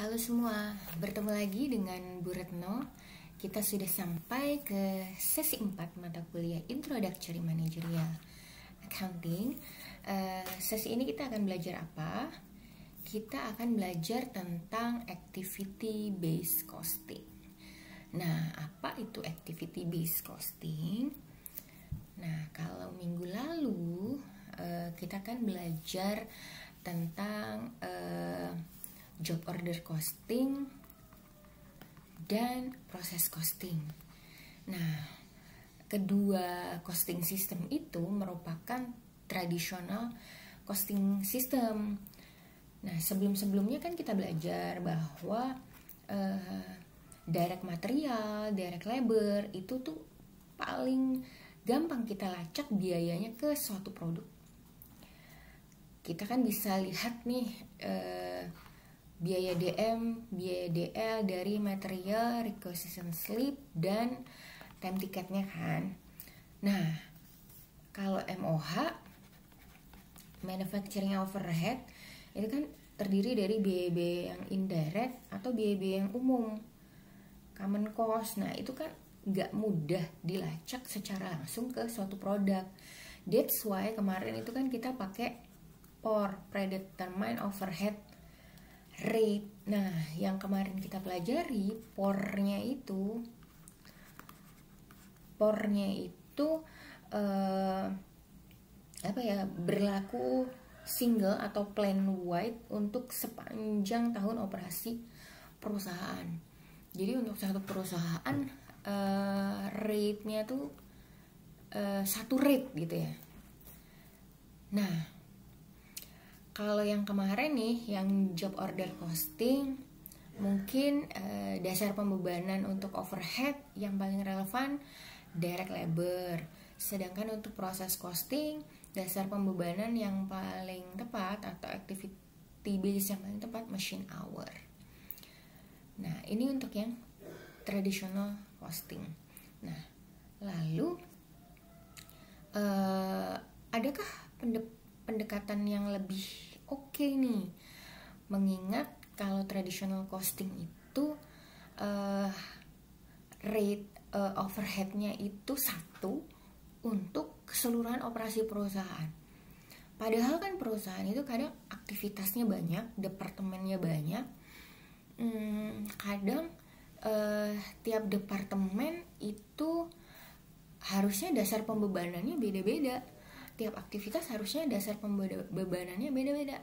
Halo semua, bertemu lagi dengan Bu Retno. Kita sudah sampai ke sesi 4 mata kuliah Introductory Managerial Accounting. Sesi ini kita akan belajar apa? Kita akan belajar tentang Activity Based Costing. Nah, apa itu Activity Based Costing? Nah, kalau minggu lalu kita akan belajar tentang job order costing dan proses costing. Nah, kedua costing system itu merupakan tradisional costing system. Nah, sebelumnya kan kita belajar bahwa direct material, direct labor itu tuh paling gampang kita lacak biayanya ke suatu produk. Kita kan bisa lihat nih biaya DM, biaya DL dari material, requisition slip, dan time tiketnya kan. Nah, kalau MOH, manufacturing overhead, itu kan terdiri dari biaya-biaya yang indirect atau biaya-biaya yang umum, common cost. Nah, itu kan gak mudah dilacak secara langsung ke suatu produk. That's why kemarin itu kan kita pakai POR, Predetermined Overhead Rate. Nah, yang kemarin kita pelajari POR-nya itu berlaku single atau plan wide untuk sepanjang tahun operasi perusahaan. Jadi untuk satu perusahaan rate-nya tuh satu rate gitu ya. Nah, kalau yang kemarin nih, yang job order costing, mungkin dasar pembebanan untuk overhead yang paling relevan direct labor. Sedangkan untuk proses costing, dasar pembebanan yang paling tepat atau activity base yang paling tepat machine hour. Nah, ini untuk yang traditional costing. Nah, lalu adakah pendekatan yang lebih oke nih? Mengingat kalau traditional costing itu rate overheadnya itu satu untuk keseluruhan operasi perusahaan. Padahal kan perusahaan itu kadang aktivitasnya banyak, departemennya banyak. Kadang tiap departemen itu harusnya dasar pembebanannya beda-beda. Tiap aktivitas harusnya dasar pembebanannya beda-beda.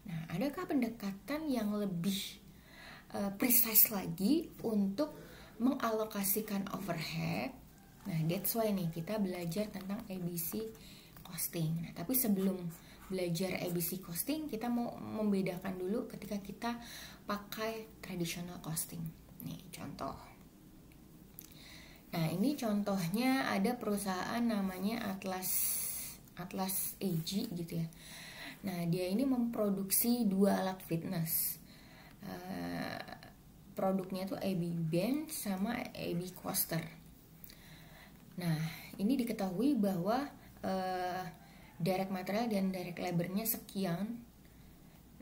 Nah, adakah pendekatan yang lebih precise lagi untuk mengalokasikan overhead? Nah, that's why nih kita belajar tentang ABC costing. Nah, tapi sebelum belajar ABC costing, kita mau membedakan dulu ketika kita pakai traditional costing. Nih, contoh. Nah, ini contohnya ada perusahaan namanya Atlas AG gitu ya. Nah, dia ini memproduksi 2 alat fitness. Produknya tuh AB Bench sama AB Coaster. Nah, ini diketahui bahwa direct material dan direct labor-nya sekian.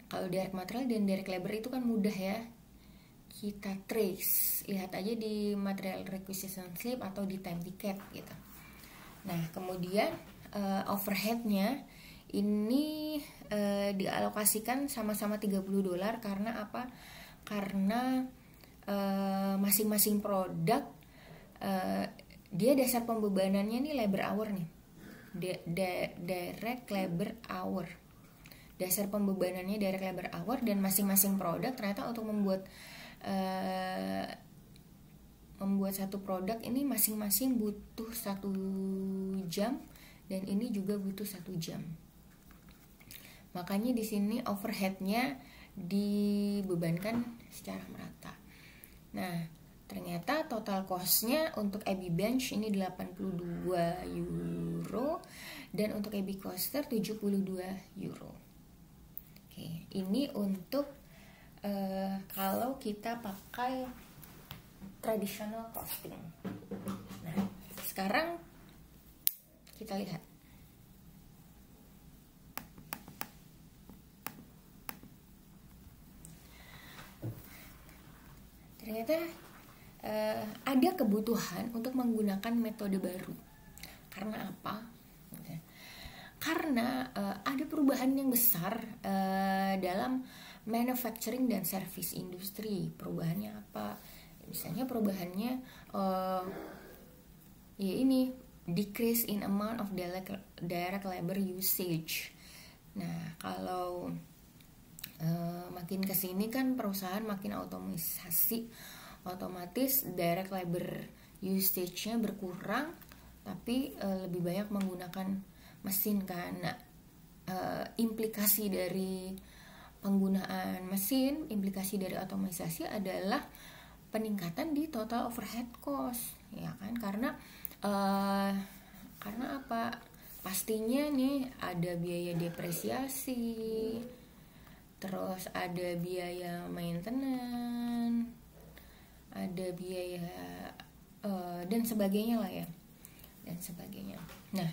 Kalau direct material dan direct labor itu kan mudah ya, kita trace, lihat aja di material requisition slip atau di time ticket gitu. Nah, kemudian overheadnya ini dialokasikan sama-sama $30 karena apa? Karena masing-masing produk dia dasar pembebanannya nih labor hour nih, direct labor hour. Dasar pembebanannya direct labor hour, dan masing-masing produk ternyata untuk membuat satu produk ini masing-masing butuh 1 jam, dan ini juga butuh 1 jam. Makanya di sini overheadnya dibebankan secara merata. Nah, ternyata total costnya untuk AB Bench ini 82 euro dan untuk AB Coaster 72 euro. Oke, ini untuk kalau kita pakai traditional costing. Nah, sekarang kita lihat. ternyata ada kebutuhan untuk menggunakan metode baru. Karena apa? Karena ada perubahan yang besar dalam manufacturing dan service industri. Perubahannya apa? Misalnya perubahannya ya ini, decrease in amount of direct labor usage. Nah, kalau makin kesini kan perusahaan makin otomatisasi, otomatis direct labor usage-nya berkurang, tapi lebih banyak menggunakan mesin kan. Nah, implikasi dari penggunaan mesin, implikasi dari otomatisasi adalah peningkatan di total overhead cost, ya kan? Karena apa? Pastinya nih ada biaya depresiasi, terus ada biaya maintenance, ada biaya dan sebagainya lah ya, dan sebagainya. Nah,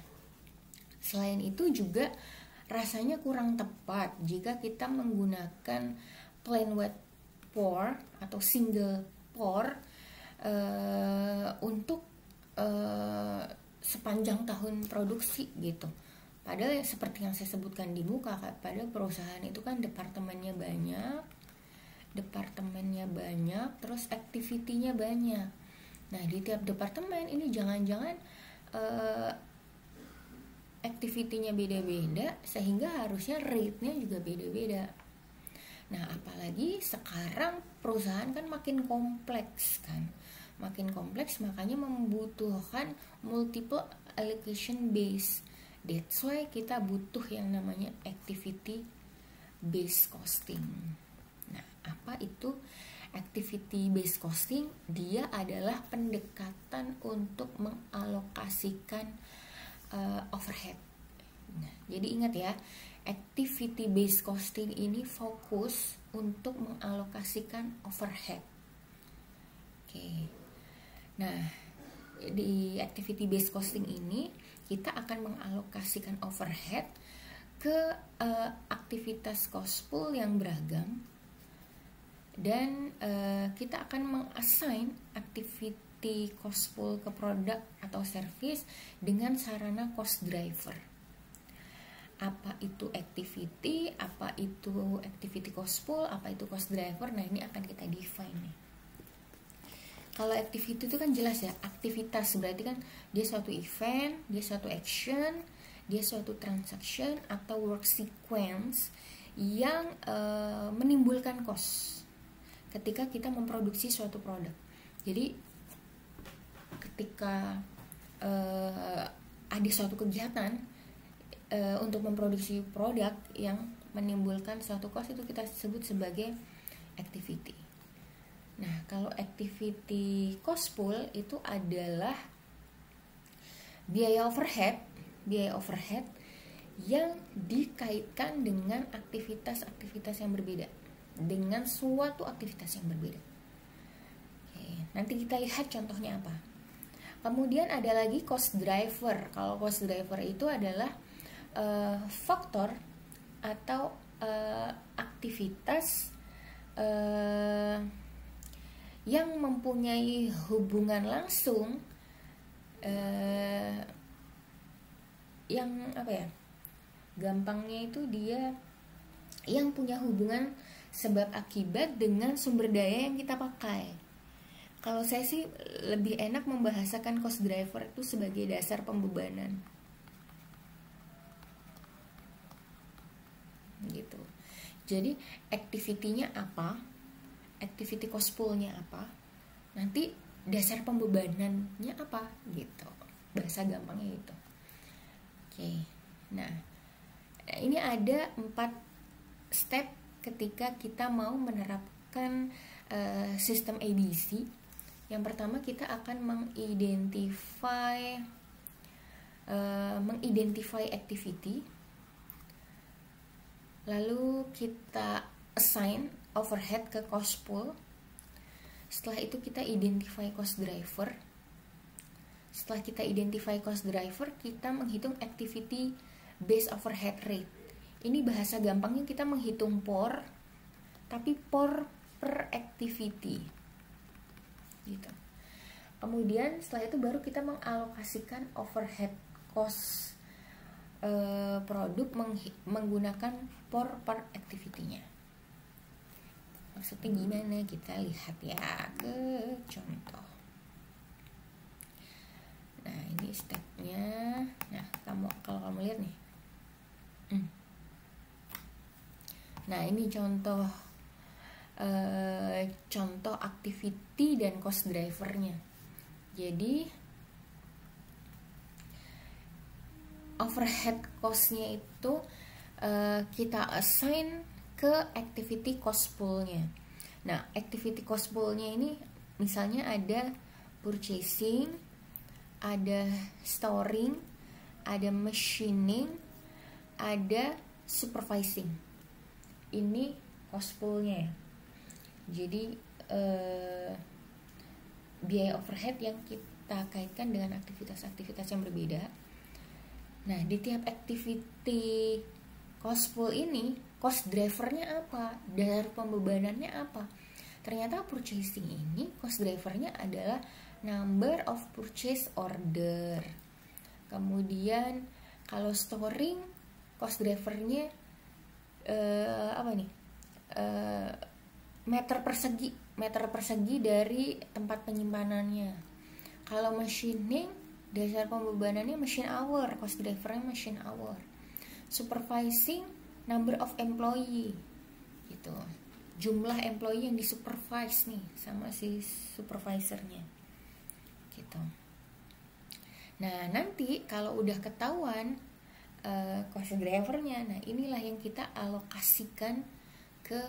selain itu juga rasanya kurang tepat jika kita menggunakan plain wet pour atau single pour untuk sepanjang tahun produksi gitu. Padahal seperti yang saya sebutkan di muka, pada perusahaan itu kan departemennya banyak, terus activity-nya banyak. Nah, di tiap departemen ini jangan-jangan activity-nya beda-beda, sehingga harusnya rate-nya juga beda-beda. Nah, apalagi sekarang perusahaan kan makin kompleks kan. Makin kompleks, makanya membutuhkan multiple allocation base. That's why kita butuh yang namanya activity based costing. Nah, apa itu activity based costing? Dia adalah pendekatan untuk mengalokasikan overhead. Nah, jadi ingat ya, activity based costing ini fokus untuk mengalokasikan overhead. Oke. Nah, di activity based costing ini kita akan mengalokasikan overhead ke aktivitas cost pool yang beragam, dan kita akan mengassign activity cost pool ke produk atau service dengan sarana cost driver. Apa itu activity, apa itu activity cost pool, apa itu cost driver. Nah, ini akan kita define nih. Kalau activity itu kan jelas ya, aktivitas berarti kan dia suatu event, dia suatu action, dia suatu transaction atau work sequence yang menimbulkan cost ketika kita memproduksi suatu produk. Jadi ketika ada suatu kegiatan untuk memproduksi produk yang menimbulkan suatu cost, itu kita sebut sebagai activity. Nah, kalau activity cost pool itu adalah biaya overhead yang dikaitkan dengan aktivitas-aktivitas yang berbeda, dengan suatu aktivitas yang berbeda. Oke, nanti kita lihat contohnya apa. Kemudian ada lagi cost driver. Kalau cost driver itu adalah faktor atau aktivitas yang mempunyai hubungan langsung, yang apa ya, gampangnya itu dia yang punya hubungan sebab akibat dengan sumber daya yang kita pakai. Kalau saya sih lebih enak membahasakan cost driver itu sebagai dasar pembebanan gitu. Jadi activity-nya apa, activity cost pool-nya apa, nanti dasar pembebanannya apa gitu, bahasa gampangnya gitu. Oke. Nah, ini ada 4 step ketika kita mau menerapkan sistem ABC. Yang pertama, kita akan mengidentify activity, lalu kita assign overhead ke cost pool. Setelah itu kita identify cost driver. Setelah kita identify cost driver, kita menghitung activity based overhead rate. Ini bahasa gampangnya kita menghitung POR, tapi POR per activity. gitu. Kemudian setelah itu baru kita mengalokasikan overhead cost produk menggunakan per activity-nya. Maksudnya gimana? Kita lihat ya ke contoh. Nah, ini stepnya. Nah, kalau kamu lihat nih. Nah, ini contoh activity dan cost drivernya. Jadi overhead cost-nya itu kita assign ke activity cost pool-nya. Nah, activity cost pool-nya ini misalnya ada purchasing, ada storing, ada machining, ada supervising. Ini cost pool-nya ya. Jadi biaya overhead yang kita kaitkan dengan aktivitas-aktivitas yang berbeda. Nah, di tiap activity cost pool ini, cost drivernya apa? Dasar pembebanannya apa? Ternyata purchasing ini cost drivernya adalah number of purchase order. Kemudian kalau storing, cost drivernya meter persegi dari tempat penyimpanannya. Kalau machining, dasar pembebanannya machine hour, cost drivernya machine hour. Supervising, number of employee, gitu, jumlah employee yang disupervise nih sama si supervisornya, gitu. Nah, nanti kalau udah ketahuan cost drivernya, nah inilah yang kita alokasikan ke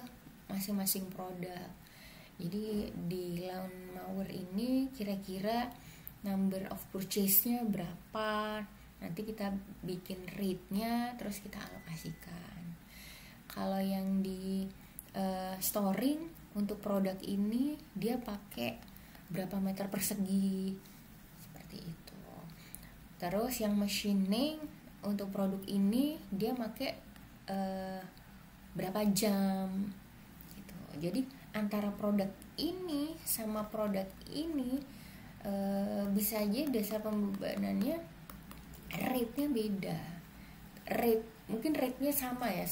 masing-masing produk. Jadi di lawnmower ini kira-kira number of purchase-nya berapa, nanti kita bikin rate-nya terus kita alokasikan. Kalau yang di storing untuk produk ini dia pakai berapa meter persegi, seperti itu. Terus yang machining untuk produk ini dia pakai berapa jam gitu. Jadi antara produk ini sama produk ini bisa aja dasar pembebanannya rate-nya beda. Mungkin rate-nya sama ya,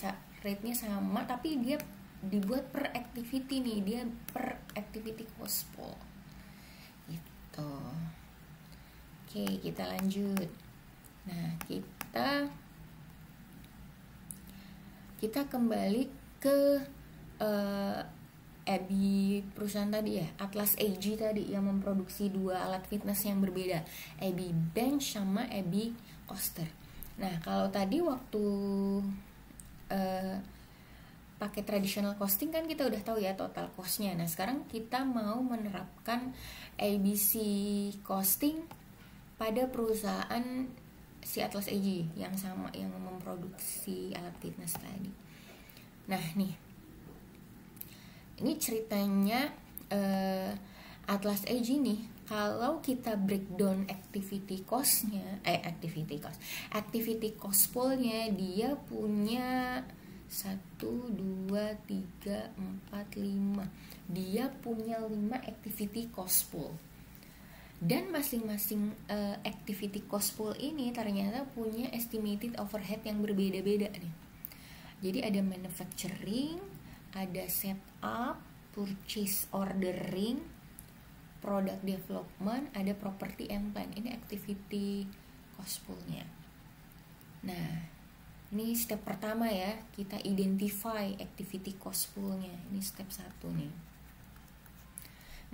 rate-nya sama tapi dia dibuat per activity nih, dia per activity cost pool gitu. Oke, kita lanjut. Nah, kita kembali ke Abby perusahaan tadi ya, Atlas AG tadi yang memproduksi dua alat fitness yang berbeda, Abby Bench sama Abby Coaster. Nah, kalau tadi waktu pakai traditional costing kan kita udah tahu ya total costnya. Nah, sekarang kita mau menerapkan ABC costing pada perusahaan si Atlas AG yang sama, yang memproduksi alat fitness tadi. Nah, nih ini ceritanya Atlas AG nih, kalau kita breakdown activity cost poolnya, dia punya 1, 2, 3, 4, 5. Dia punya 5 activity cost pool. Dan masing-masing activity cost pool ini ternyata punya estimated overhead yang berbeda-beda nih. Jadi ada manufacturing, ada setup, purchase ordering, product development, ada property and plant. Ini activity cost pool-nya. Nah, ini step pertama ya, kita identify activity cost pool-nya. Ini step 1 nih.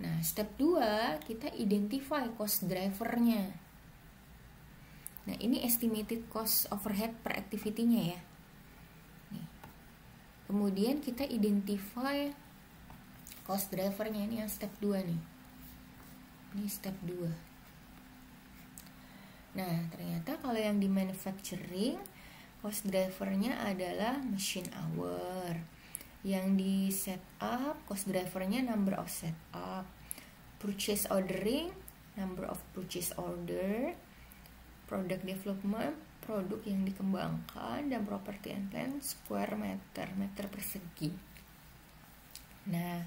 Nah, step 2 kita identify cost driver-nya. Nah, ini estimated cost overhead per activity-nya ya. Kemudian kita identify cost drivernya, ini yang step 2 nih. Ini step 2. Nah, ternyata kalau yang di manufacturing, cost drivernya adalah machine hour. Yang di setup, cost drivernya number of setup. Purchase ordering, number of purchase order. Product development, produk yang dikembangkan, dan property and plant, square meter persegi. Nah,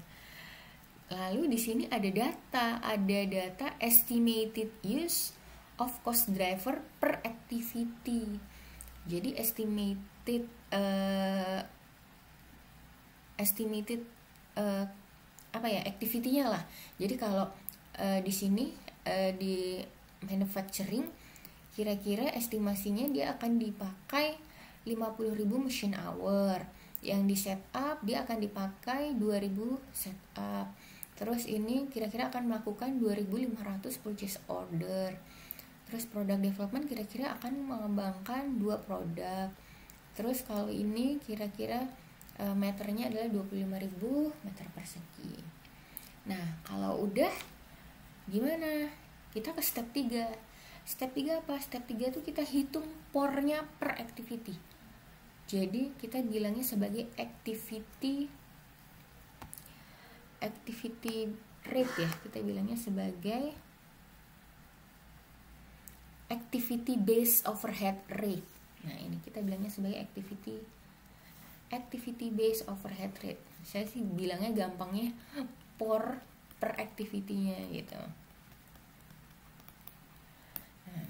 Lalu di sini ada data estimated use of cost driver per activity. Jadi estimated activity-nya lah. Jadi kalau di sini di manufacturing kira-kira estimasinya dia akan dipakai 50.000 machine hour. Yang di setup dia akan dipakai 2.000 setup. Terus ini kira-kira akan melakukan 2.500 purchase order. Terus product development kira-kira akan mengembangkan 2 produk. Terus kalau ini kira-kira meternya adalah 25.000 meter persegi. Nah, kalau udah gimana? Kita ke step 3. Step 3 apa? Step 3 itu kita hitung pornya per activity. Jadi kita bilangnya sebagai activity rate ya. Kita bilangnya sebagai activity based overhead rate. Nah, ini kita bilangnya sebagai activity based overhead rate. Saya sih bilangnya gampangnya por per activity-nya gitu. Nah,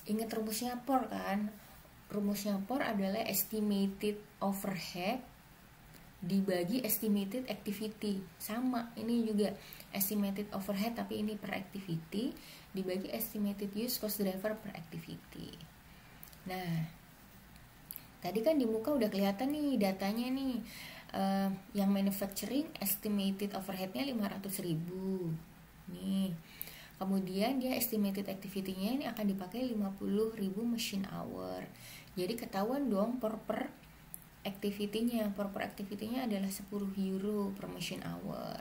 ingat rumusnya por kan? Rumusnya por adalah estimated overhead dibagi estimated activity. Sama, ini juga estimated overhead tapi ini per activity dibagi estimated use cost driver per activity. Nah, tadi kan di muka udah kelihatan nih datanya nih. Yang manufacturing estimated overheadnya 500.000 nih. Kemudian dia estimated activity-nya ini akan dipakai 50.000 machine hour. Jadi ketahuan dong per activity-nya. Per activity-nya adalah 10 euro per machine hour.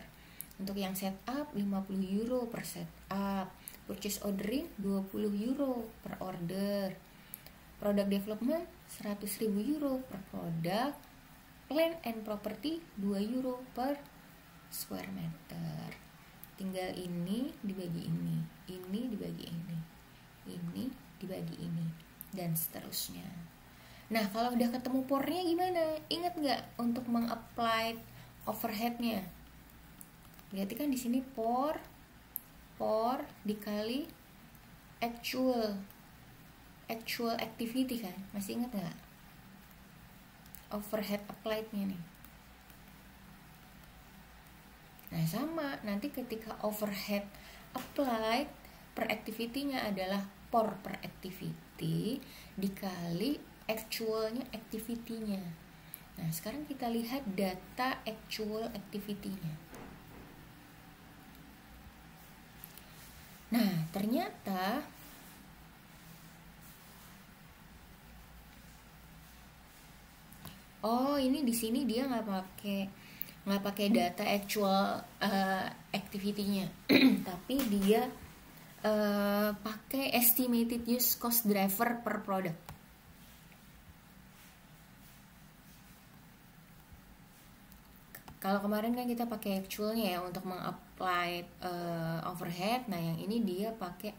Untuk yang setup 50 euro per setup. Purchase ordering 20 euro per order. Product development 100.000 euro per produk. Plant and property 2 euro per square meter. Tinggal ini dibagi ini dibagi ini dibagi ini, dan seterusnya. Nah, kalau udah ketemu pornya gimana? Ingat nggak untuk meng-apply overheadnya? Lihat kan di sini por dikali actual activity kan? Masih ingat nggak? Overhead applied-nya nih. Nah, sama, nanti ketika overhead applied per activity-nya adalah por per activity dikali actual-nya activity-nya. Nah, sekarang kita lihat data actual activity-nya. Nah, ternyata ini di sini dia nggak pakai data actual activity-nya, tapi dia pakai estimated use cost driver per product. Kalau kemarin kan kita pakai actualnya ya untuk meng-apply overhead. Nah, yang ini dia pakai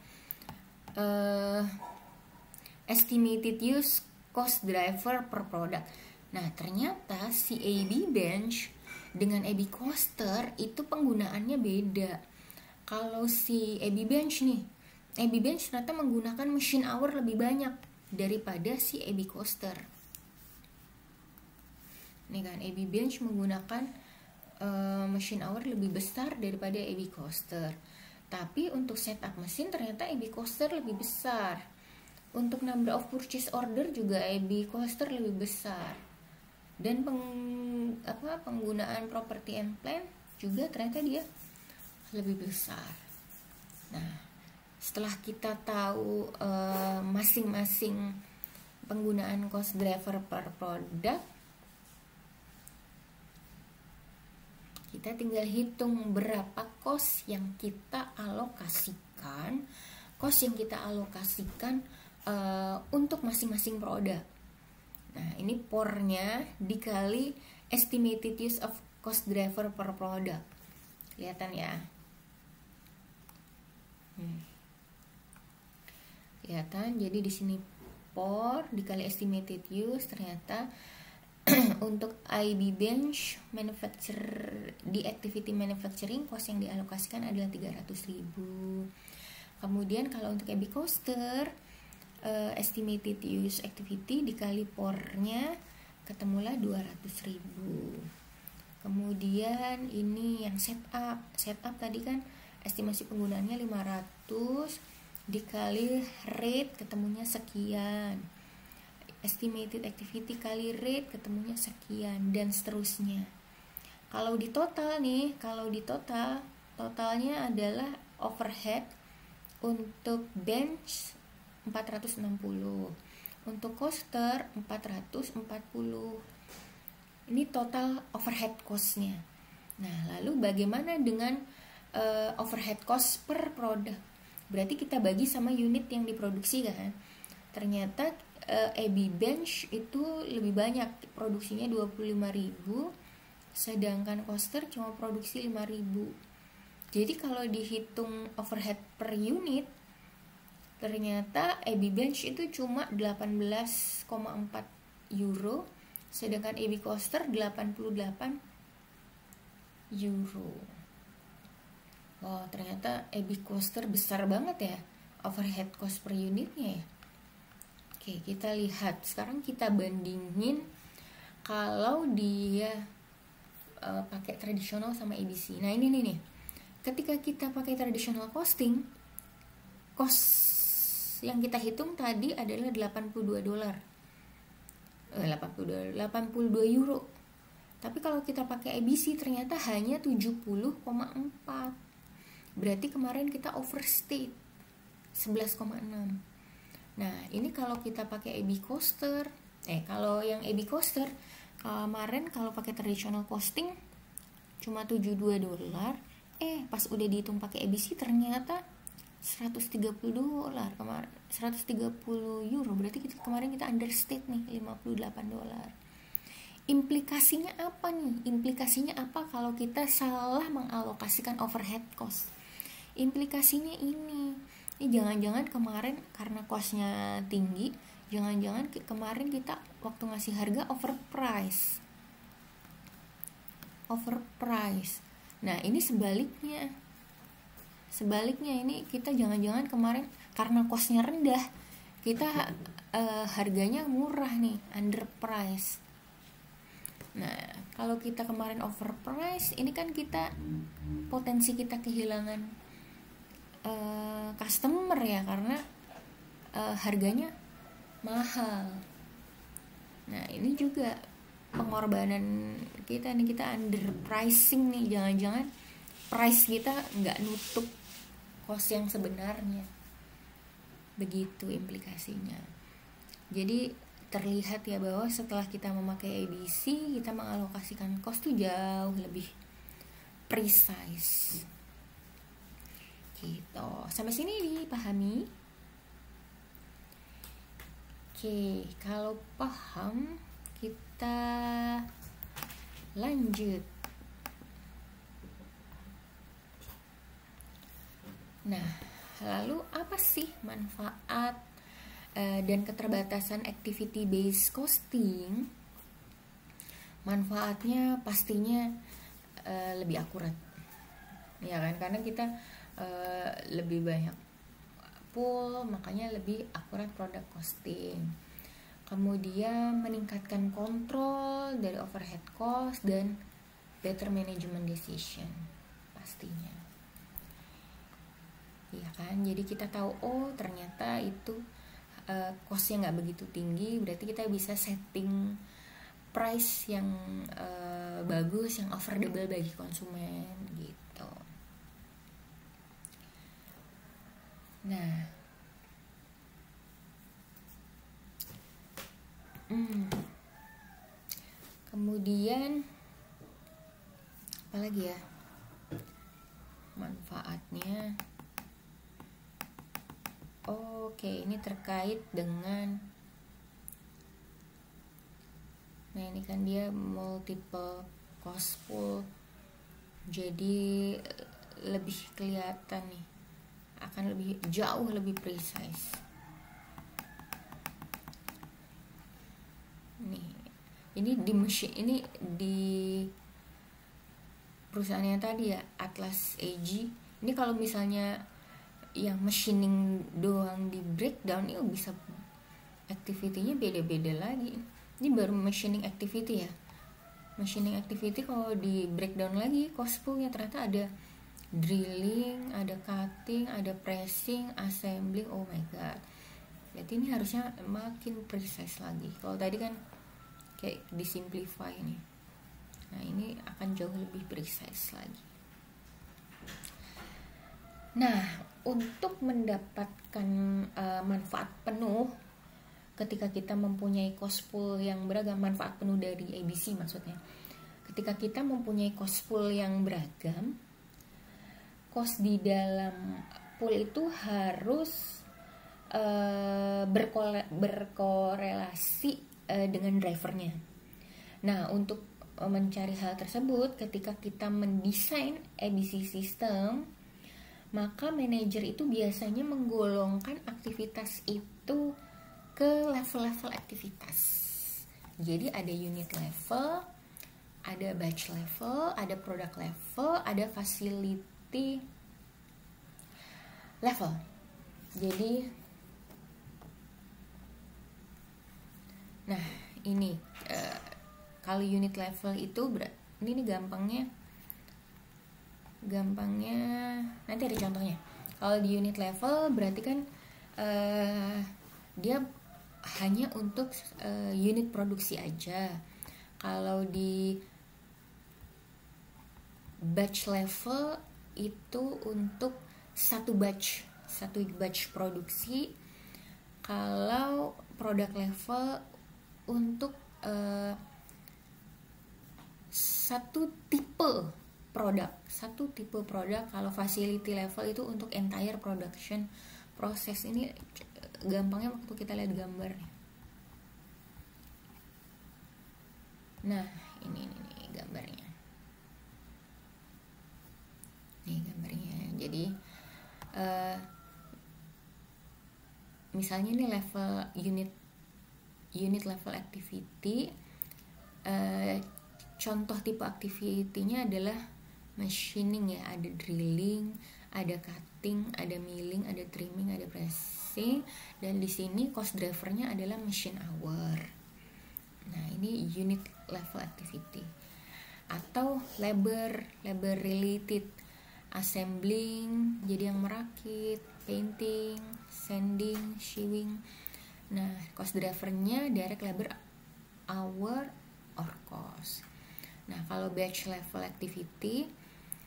estimated use cost driver per product. Nah, ternyata si AB bench dengan AB coaster itu penggunaannya beda. Kalau si AB bench nih, AB bench ternyata menggunakan machine hour lebih banyak daripada si AB coaster. Nih kan, AB bench menggunakan machine hour lebih besar daripada AB coaster. Tapi untuk setup mesin ternyata AB coaster lebih besar. Untuk number of purchase order juga AB coaster lebih besar. Dan penggunaan property and plant juga ternyata dia lebih besar. Nah, setelah kita tahu masing-masing penggunaan cost driver per produk, kita tinggal hitung berapa cost yang kita alokasikan untuk masing-masing produk. Nah, ini pornya dikali estimated use of cost driver per product. Kelihatan ya? Kelihatan. Jadi di sini por dikali estimated use ternyata untuk IB bench manufacturer di activity manufacturing, cost yang dialokasikan adalah 300.000. Kemudian kalau untuk EB coaster, estimated use activity dikali pornya ketemulah 200.000. Kemudian ini yang setup tadi kan estimasi penggunaannya 500 dikali rate ketemunya sekian. Estimated activity kali rate ketemunya sekian, dan seterusnya. Kalau di total nih, totalnya adalah overhead untuk bench 460, untuk coaster 440. Ini total overhead cost-nya. Nah, lalu bagaimana dengan overhead cost per produk? Berarti kita bagi sama unit yang diproduksi kan. Ternyata EB bench itu lebih banyak, produksinya 25.000, sedangkan coaster cuma produksi 5.000. Jadi kalau dihitung overhead per unit, ternyata EB bench itu cuma 18,4 euro, sedangkan EB coaster 88 euro. Wow, ternyata EB coaster besar banget ya overhead cost per unitnya ya. Oke, kita lihat sekarang, kita bandingin kalau dia pakai tradisional sama ABC. Nah ini nih, ketika kita pakai traditional costing, cost yang kita hitung tadi adalah 82 euro. Tapi kalau kita pakai ABC ternyata hanya 70,4. Berarti kemarin kita overstate 11,6. Nah, ini kalau kita pakai EB coaster, kalau yang EB coaster kemarin kalau pakai traditional costing cuma 72 dolar, pas udah dihitung pakai ABC ternyata 130 dolar kemarin, 130 euro. Berarti kemarin kita understate nih 58 dolar. Implikasinya apa nih? Implikasinya apa kalau kita salah mengalokasikan overhead cost? Implikasinya ini jangan-jangan kemarin karena costnya tinggi, jangan-jangan kemarin kita waktu ngasih harga overprice. Nah ini sebaliknya ini kita jangan-jangan kemarin karena costnya rendah, kita harganya murah nih, underprice. Nah kalau kita kemarin overprice, ini kan kita potensi kita kehilangan customer ya, karena harganya mahal. Nah ini juga pengorbanan kita nih, kita underpricing nih, jangan-jangan price kita nggak nutup cost yang sebenarnya. Begitu implikasinya. Jadi terlihat ya bahwa setelah kita memakai ABC, kita mengalokasikan cost tuh jauh lebih precise. Gitu. Sampai sini dipahami? Oke, kalau paham kita lanjut. Nah, lalu apa sih manfaat dan keterbatasan activity based costing? Manfaatnya pastinya lebih akurat, ya kan? Karena kita lebih banyak pool, makanya lebih akurat produk costing. Kemudian meningkatkan kontrol dari overhead cost dan better management decision pastinya, ya kan? Jadi kita tahu, oh ternyata itu costnya nggak begitu tinggi, berarti kita bisa setting price yang bagus, yang affordable bagi konsumen gitu. Nah, kemudian apa lagi ya manfaatnya? Oke, ini terkait dengan, nah ini kan dia multiple cost pool, jadi lebih kelihatan nih, akan lebih jauh lebih precise. Nih, Ini di perusahaannya tadi ya, Atlas AG. Ini kalau misalnya yang machining doang di breakdown, itu bisa activity-nya beda-beda lagi. Ini baru machining activity ya. Machining activity kalau di breakdown lagi, cost pool-nya ternyata ada drilling, ada cutting, ada pressing, assembling. Oh my god. Berarti ini harusnya makin precise lagi. Kalau tadi kan kayak disimplify nih. Nah, ini akan jauh lebih precise lagi. Nah, untuk mendapatkan manfaat penuh ketika kita mempunyai cost pool yang beragam, manfaat penuh dari ABC maksudnya. Ketika kita mempunyai cost pool yang beragam, cost di dalam pool itu harus berkorelasi dengan drivernya. Nah, untuk mencari hal tersebut, ketika kita mendesain ABC system, maka manajer itu biasanya menggolongkan aktivitas itu ke level-level aktivitas. Jadi ada unit level, ada batch level, ada product level, ada facility level. Jadi nah, ini kalau unit level itu ini gampangnya nanti ada contohnya. Kalau di unit level berarti kan dia hanya untuk unit produksi aja. Kalau di batch level itu untuk satu batch produksi. Kalau product level untuk satu tipe produk. Kalau facility level itu untuk entire production process. Ini gampangnya waktu kita lihat gambar nih. Nah, ini gambarnya. Nih gambarnya. Jadi misalnya ini level unit level activity, contoh tipe activity-nya adalah machining ya, ada drilling, ada cutting, ada milling, ada trimming, ada pressing, dan di sini cost driver-nya adalah machine hour. Nah, ini unit level activity. Atau labor related, assembling, jadi yang merakit, painting, sanding, shewing. Nah, cost driver-nya direct labor hour or cost. Nah, kalau batch level activity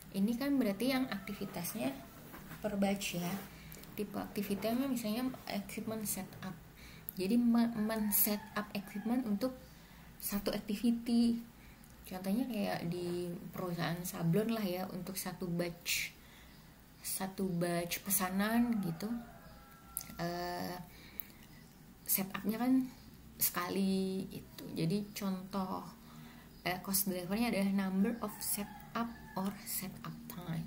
ini kan berarti yang aktivitasnya per batch ya. Tipe aktivitasnya misalnya equipment setup. Jadi men-setup equipment untuk satu activity. Contohnya kayak di perusahaan sablon lah ya, untuk satu batch pesanan gitu. Setupnya kan sekali itu. Jadi contoh cost drivernya adalah number of setup or setup time.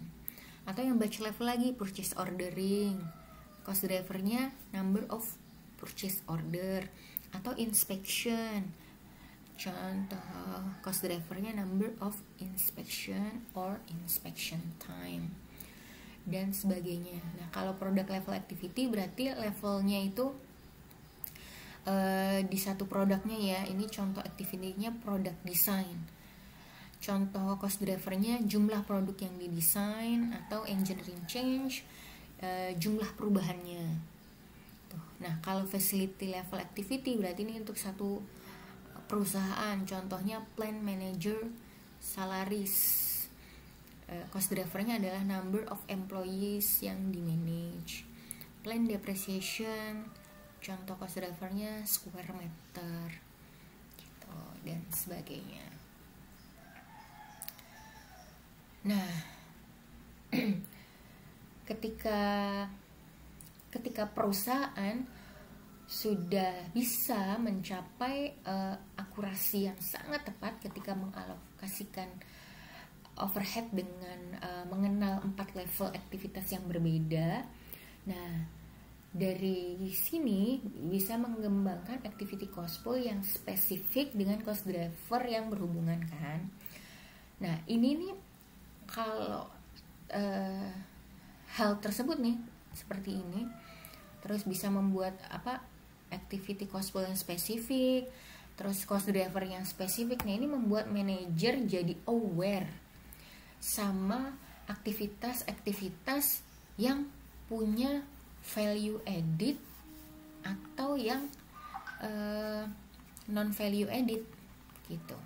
Atau yang batch level lagi, purchase ordering, cost drivernya number of purchase order. Atau inspection, contoh cost drivernya number of inspection or inspection time, dan sebagainya. Nah, kalau product level activity berarti levelnya itu di satu produknya ya. Ini contoh activity-nya product design. Contoh cost driver-nya jumlah produk yang didesain, atau engineering change, jumlah perubahannya. Tuh. Nah, kalau facility level activity berarti ini untuk satu perusahaan. Contohnya plant manager salaries. Cost driver-nya adalah number of employees yang di-manage. Plant depreciation, contoh cost driver-nya square meter gitu, dan sebagainya. Nah, ketika perusahaan sudah bisa mencapai akurasi yang sangat tepat ketika mengalokasikan overhead dengan mengenal 4 level aktivitas yang berbeda. Nah, dari sini bisa mengembangkan activity cost pool yang spesifik dengan cost driver yang berhubungan kan. Nah ini nih kalau hal tersebut nih seperti ini, terus bisa membuat activity cost pool yang spesifik, terus cost driver yang spesifik. Nah ini membuat manajer jadi aware sama aktivitas-aktivitas yang punya value added atau yang non value added gitu.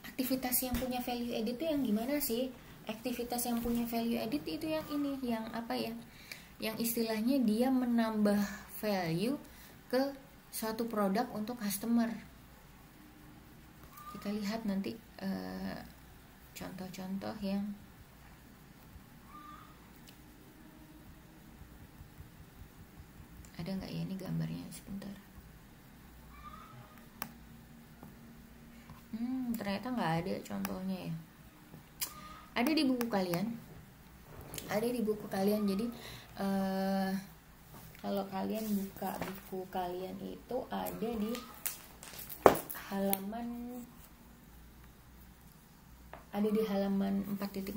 Aktivitas yang punya value added itu yang gimana sih? Aktivitas yang punya value added itu yang ini, yang yang istilahnya dia menambah value ke suatu produk untuk customer. Kita lihat nanti contoh-contoh yang ada nggak ya, ini gambarnya sebentar. Ternyata nggak ada contohnya ya. Ada di buku kalian. Jadi kalau kalian buka buku kalian itu ada di halaman 4.14,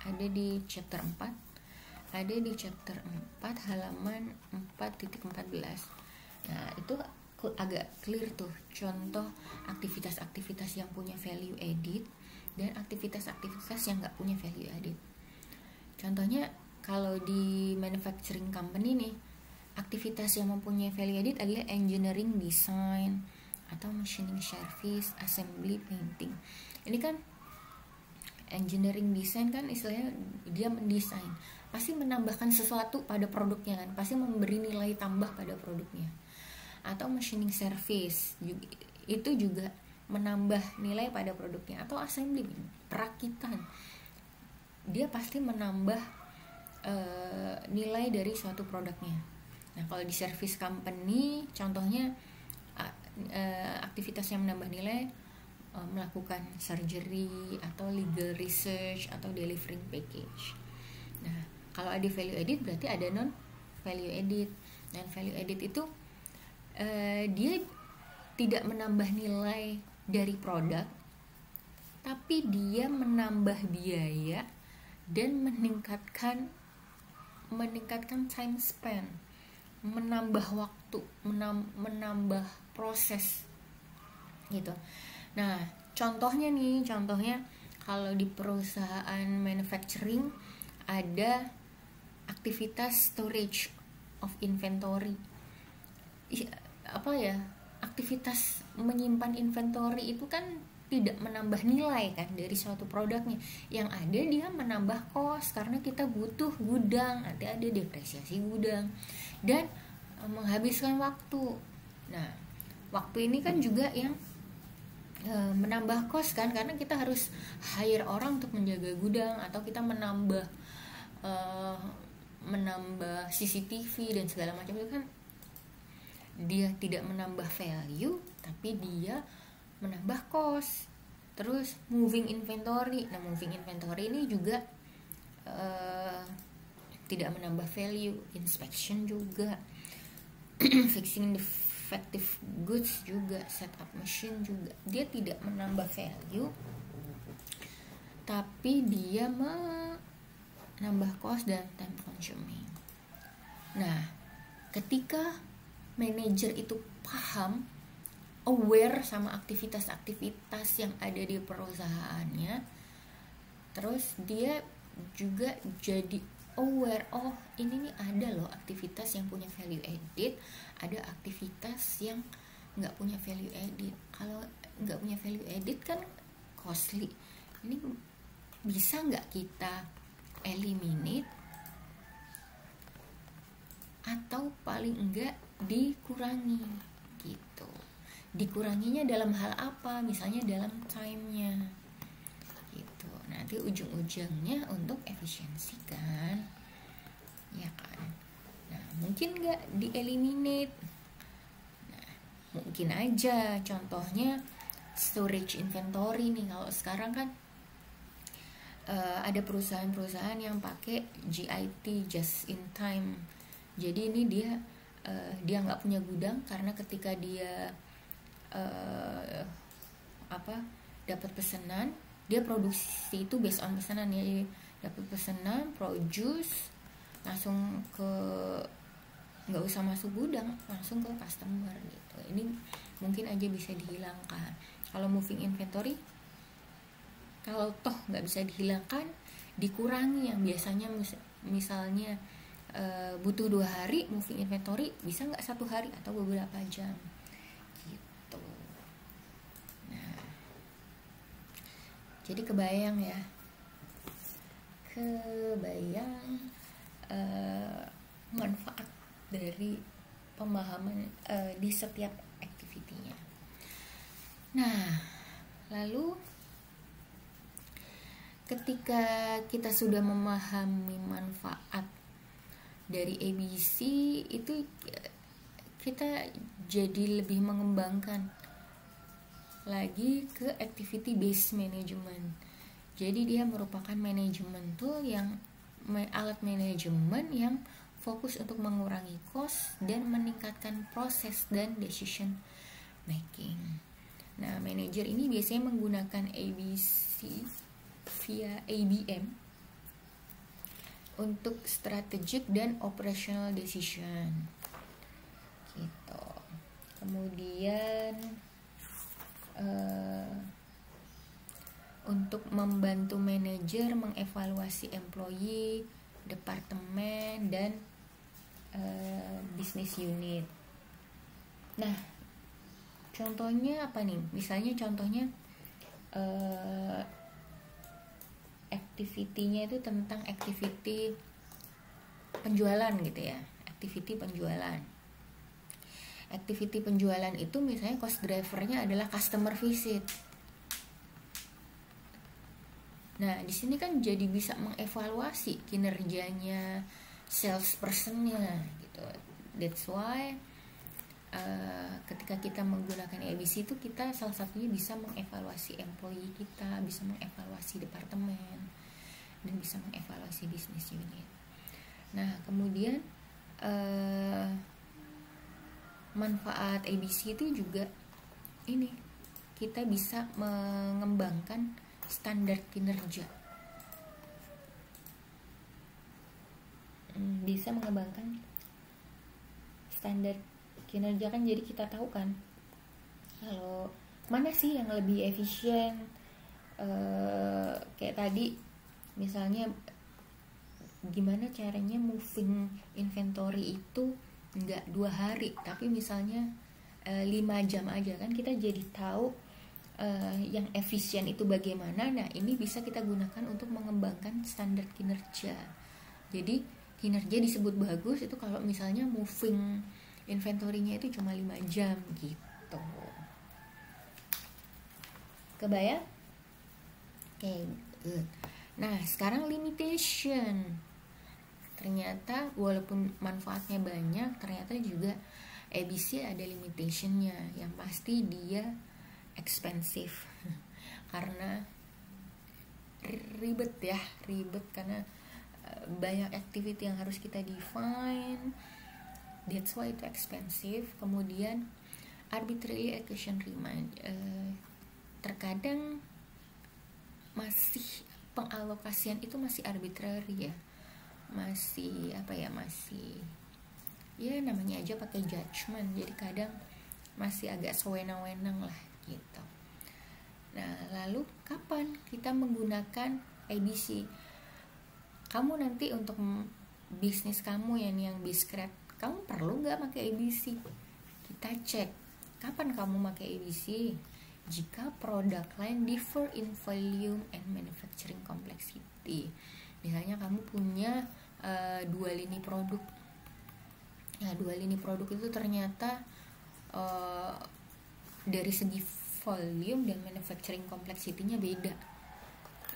ada di chapter 4, ada di chapter 4 halaman 4.14. Nah itu agak clear tuh contoh aktivitas-aktivitas yang punya value added dan aktivitas-aktivitas yang nggak punya value added. Contohnya kalau di manufacturing company nih, aktivitas yang mempunyai value added adalah engineering design atau machining service, assembly, painting. Ini kan engineering design kan istilahnya dia mendesain, pasti menambahkan sesuatu pada produknya kan, pasti memberi nilai tambah pada produknya. Atau machining service itu juga menambah nilai pada produknya. Atau assembly, perakitan, dia pasti menambah nilai dari suatu produknya. Nah kalau di service company contohnya aktivitas yang menambah nilai, melakukan surgery atau legal research atau delivering package. Nah kalau ada value added berarti ada non value added. Dan value added itu dia tidak menambah nilai dari produk, tapi dia menambah biaya dan meningkatkan time span, menambah waktu, menambah proses gitu. Nah contohnya kalau di perusahaan manufacturing ada aktivitas storage of inventory. Aktivitas menyimpan inventory itu kan tidak menambah nilai kan dari suatu produknya. Yang ada dia menambah cost karena kita butuh gudang, nanti ada depresiasi gudang dan menghabiskan waktu. Nah waktu ini kan juga yang menambah cost kan, karena kita harus hire orang untuk menjaga gudang, atau kita menambah CCTV dan segala macam. Itu kan dia tidak menambah value tapi dia menambah cost. Terus moving inventory, nah moving inventory ini juga tidak menambah value. Inspection juga fixing defective goods juga, setup machine juga, dia tidak menambah value tapi dia menambah cost dan time consuming. Nah ketika manajer itu paham, aware sama aktivitas-aktivitas yang ada di perusahaannya, terus dia juga jadi aware, oh ini nih ada loh aktivitas yang punya value added, ada aktivitas yang nggak punya value added. Kalau nggak punya value added kan costly, ini bisa nggak kita eliminate atau paling enggak dikurangi gitu. Dikuranginya dalam hal apa? Misalnya dalam time-nya gitu. Nanti ujung-ujungnya untuk efisiensi kan, ya kan. Nah mungkin nggak dieliminate. Nah mungkin aja contohnya storage inventory nih. Kalau sekarang kan ada perusahaan-perusahaan yang pakai JIT, just in time. Jadi ini dia nggak punya gudang, karena ketika dia dapat pesanan, dia produksi itu based on pesanan ya. Jadi dapat pesanan, produce, langsung ke, nggak usah masuk gudang, langsung ke customer gitu. Ini mungkin aja bisa dihilangkan. Kalau moving inventory, kalau toh nggak bisa dihilangkan, dikurangi. Yang biasanya misalnya butuh 2 hari moving inventory, bisa nggak 1 hari atau beberapa jam gitu. Nah, jadi kebayang manfaat dari pemahaman di setiap activity-nya. Nah, lalu ketika kita sudah memahami manfaat dari ABC, itu kita jadi lebih mengembangkan lagi ke activity based management. Jadi dia merupakan manajemen tool, alat manajemen yang fokus untuk mengurangi cost dan meningkatkan proses dan decision making. Nah, manajer ini biasanya menggunakan ABC via ABM untuk strategic dan operational decision gitu. Kemudian untuk membantu manajer mengevaluasi employee, departemen, dan business unit. Nah, contohnya apa nih? Misalnya contohnya activity-nya itu tentang activity penjualan gitu ya. Activity penjualan. Activity penjualan itu misalnya cost driver-nya adalah customer visit. Nah, di sini kan jadi bisa mengevaluasi kinerjanya salesperson-nya gitu. That's why ketika kita menggunakan ABC itu, kita salah satunya bisa mengevaluasi employee kita, bisa mengevaluasi departemen, dan bisa mengevaluasi business unit. Nah, kemudian manfaat ABC itu juga ini, kita bisa mengembangkan standar kinerja. Bisa mengembangkan standar kinerja kan, jadi kita tahu kan kalau mana sih yang lebih efisien. Kayak tadi misalnya gimana caranya moving inventory itu nggak 2 hari tapi misalnya 5 jam aja, kan kita jadi tahu yang efisien itu bagaimana. Nah, ini bisa kita gunakan untuk mengembangkan standar kinerja. Jadi kinerja disebut bagus itu kalau misalnya moving inventory-nya itu cuma 5 jam gitu. Kebayang? Oke, good. Nah, sekarang limitation. Ternyata walaupun manfaatnya banyak, ternyata juga ABC ada limitation-nya. Yang pasti dia expensive karena ribet karena banyak activity yang harus kita define. That's why itu expensive. Kemudian arbitrary allocation remind, terkadang masih pengalokasian itu masih arbitrary ya, masih namanya aja pakai judgment, jadi kadang masih agak sewenang-wenang lah gitu. Nah, lalu kapan kita menggunakan ABC? Kamu nanti untuk bisnis kamu yang Bizcraft, kamu perlu nggak pakai ABC? Kita cek kapan kamu pakai ABC. Jika produk lain differ in volume and manufacturing complexity. Misalnya kamu punya 2 lini produk. Nah, 2 lini produk itu ternyata dari segi volume dan manufacturing complexity-nya beda.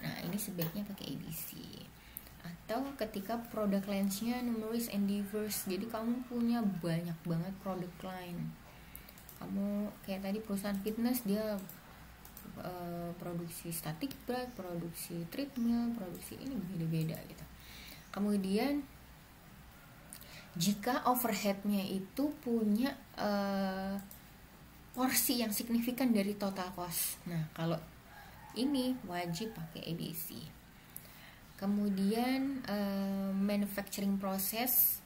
Nah, ini sebaiknya pakai ABC. Atau ketika product lines-nya numerous and diverse, jadi kamu punya banyak banget product line. Kamu kayak tadi perusahaan fitness, dia produksi static bike, produksi treadmill, produksi ini beda-beda gitu. Kemudian jika overheadnya itu punya porsi yang signifikan dari total cost, nah kalau ini wajib pakai ABC. Kemudian manufacturing process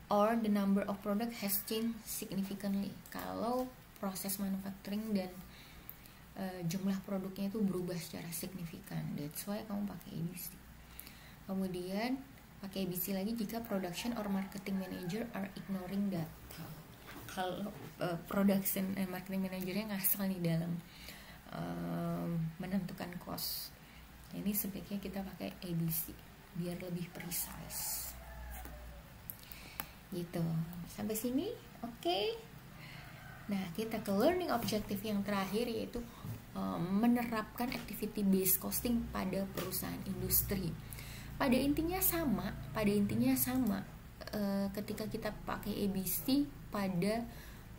or the number of product has changed significantly. Kalau proses manufacturing dan jumlah produknya itu berubah secara signifikan, that's why kamu pakai ABC. Kemudian pakai ABC lagi jika production or marketing manager are ignoring data. Kalau production and marketing managernya ngasal nih dalam menentukan cost, ini sebaiknya kita pakai ABC biar lebih precise gitu. Sampai sini oke. Nah, kita ke learning objective yang terakhir, yaitu menerapkan activity based costing pada perusahaan industri. Pada intinya sama. Ketika kita pakai ABC pada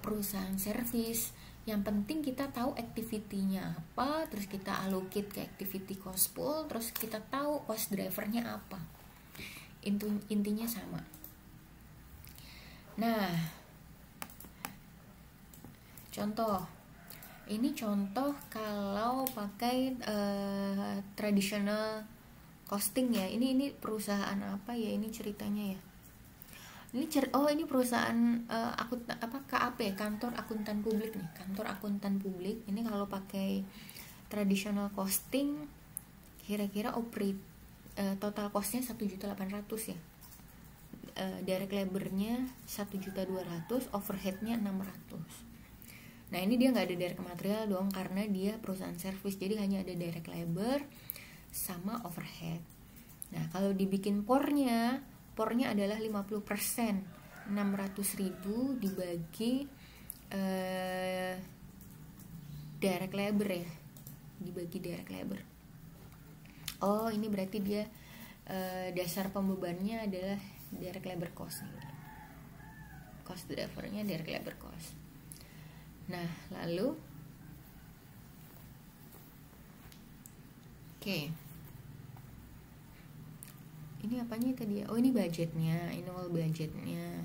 perusahaan service, yang penting kita tahu activity-nya apa, terus kita allocate ke activity cost pool, terus kita tahu cost driver-nya apa. Intinya sama. Nah, ini contoh kalau pakai traditional costing ya. Ini perusahaan apa ya ini ceritanya ya? Ini perusahaan KAP, kantor akuntan publik nih. Kantor akuntan publik. Ini kalau pakai traditional costing kira-kira total costnya 1.800.000 ya. Direct labor-nya 1.200.000, overhead-nya 600. Nah, ini dia nggak ada direct material dong, karena dia perusahaan service, jadi hanya ada direct labor sama overhead. Nah, kalau dibikin pornya adalah 50%, 600.000 dibagi direct labor ya, dibagi direct labor. Oh, ini berarti dia dasar pembebannya adalah direct labor cost nih. Cost drivernya direct labor cost. Nah, lalu ini apanya tadi ya? Oh, ini budgetnya, annual budgetnya.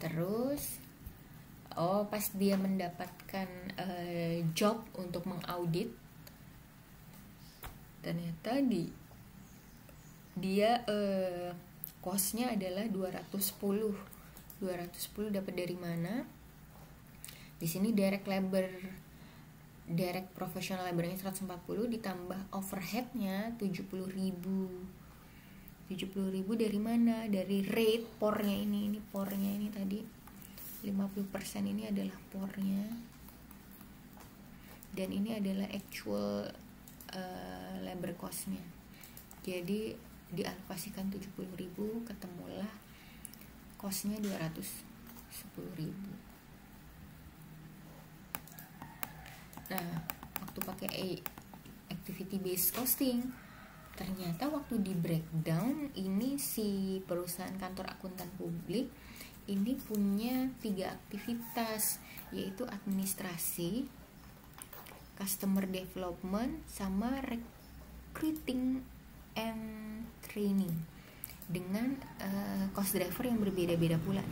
Terus pas dia mendapatkan job untuk mengaudit, ternyata dia costnya adalah 210 dapat dari mana? Di sini direct professional labornya 140 ditambah overheadnya 70.000 dari mana? Dari rate pornya ini pornya ini tadi 50% ini adalah pornya, dan ini adalah actual labor costnya. Jadi dialokasikan 70.000, ketemulah costnya 210.000. Nah, waktu pakai activity based costing, ternyata waktu di breakdown ini si perusahaan kantor akuntan publik ini punya 3 aktivitas, yaitu administrasi, customer development, sama recruiting and training, dengan cost driver yang berbeda-beda pula.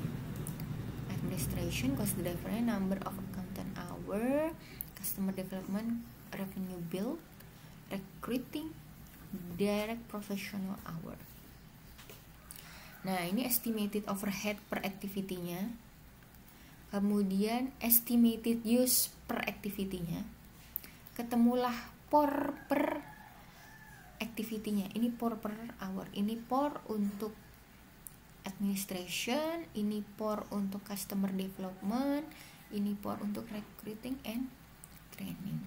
Administration cost drivernya number of accountant hour, customer development revenue build, recruiting direct professional hour. Nah, ini estimated overhead per activity-nya, kemudian estimated use per activity-nya, ketemulah por per activity-nya. Ini por per hour, ini por untuk administration, ini por untuk customer development, ini por untuk recruiting and training.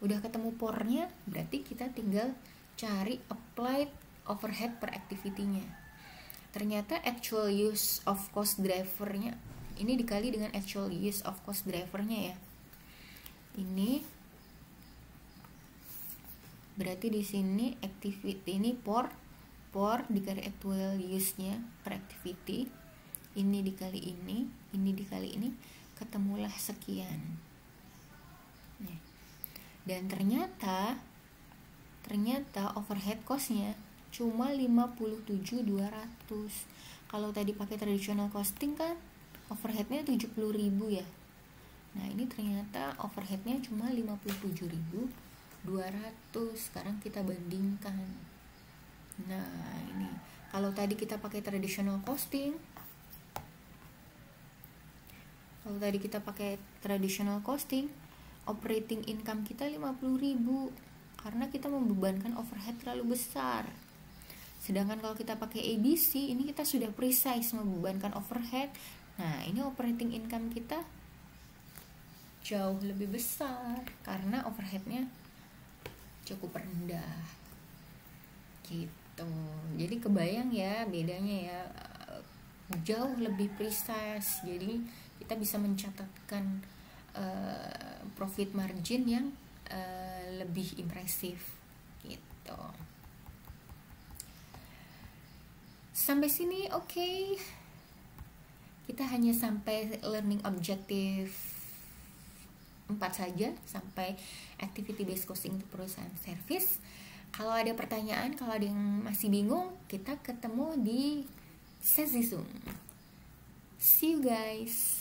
Udah ketemu pornya, berarti kita tinggal cari applied overhead per activity-nya. Ternyata actual use of cost driver-nya ini dikali dengan actual use of cost driver-nya ya. Ini berarti di sini activity ini por dikali actual use-nya per activity. Ini dikali ini dikali ini, ketemulah sekian. Nih. Dan ternyata overhead cost-nya cuma 57.200. Kalau tadi pakai traditional costing kan overhead-nya 70.000 ya. Nah, ini ternyata overhead-nya cuma 57.200. Sekarang kita bandingkan. Nah, ini kalau tadi kita pakai traditional costing, operating income kita 50.000 karena kita membebankan overhead terlalu besar. Sedangkan kalau kita pakai ABC, ini kita sudah precise membebankan overhead. Nah, ini operating income kita jauh lebih besar karena overheadnya cukup rendah gitu. Jadi kebayang ya bedanya ya, jauh lebih precise. Jadi kita bisa mencatatkan profit margin yang lebih impresif gitu. Sampai sini oke. Kita hanya sampai learning objective 4 saja, sampai activity based costing untuk perusahaan service. Kalau ada pertanyaan, kalau ada yang masih bingung, kita ketemu di sesi Zoom. See you guys.